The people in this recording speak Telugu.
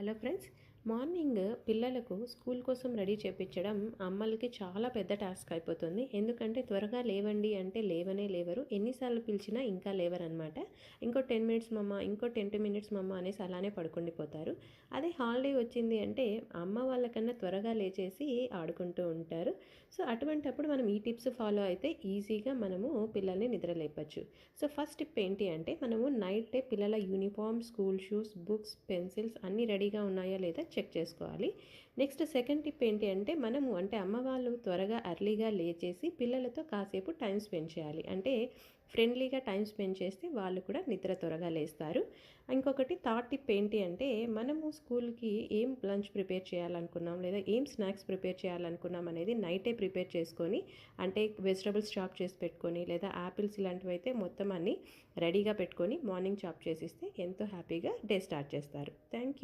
హలో ఫ్రెండ్స్, మార్నింగ్ పిల్లలకు స్కూల్ కోసం రెడీ చేపించడం అమ్మలకి చాలా పెద్ద టాస్క్ అయిపోతుంది. ఎందుకంటే త్వరగా లేవండి అంటే లేవనే లేవరు. ఎన్నిసార్లు పిలిచినా ఇంకా లేవరనమాట. ఇంకో 10 మినిట్స్ మమ్మ, ఇంకో 10 మినిట్స్ మమ్మ అనేసి అలానే పడుకుండిపోతారు. అదే హాలిడే వచ్చింది అంటే అమ్మ వాళ్ళకన్నా త్వరగా లేచేసి ఆడుకుంటూ ఉంటారు. సో అటువంటప్పుడు మనం ఈ టిప్స్ ఫాలో అయితే ఈజీగా మనము పిల్లల్ని నిద్రలేపచ్చు. సో ఫస్ట్ టిప్ ఏంటి అంటే మనము నైటే పిల్లల uniform, school shoes, books, pencils అన్నీ రెడీగా ఉన్నాయా లేదా చెక్ చేసుకోవాలి. నెక్స్ట్ సెకండ్ టిప్ ఏంటి అంటే మనము అమ్మ వాళ్ళు త్వరగా ఎర్లీగా లేచేసి పిల్లలతో కాసేపు టైం స్పెండ్ చేయాలి. అంటే ఫ్రెండ్లీగా టైం స్పెండ్ చేస్తే వాళ్ళు కూడా నిద్ర త్వరగా లేస్తారు. ఇంకొకటి థర్డ్ టిప్ ఏంటి అంటే మనము స్కూల్కి ఏం లంచ్ ప్రిపేర్ చేయాలనుకున్నాం లేదా ఏం స్నాక్స్ ప్రిపేర్ చేయాలనుకున్నాం అనేది నైటే ప్రిపేర్ చేసుకొని, అంటే వెజిటబుల్స్ చాప్ చేసి పెట్టుకొని లేదా యాపిల్స్ ఇలాంటివి అయితే మొత్తం అన్నీ రెడీగా పెట్టుకొని మార్నింగ్ చాప్ చేసిస్తే ఎంతో హ్యాపీగా డే స్టార్ట్ చేస్తారు. Thank you.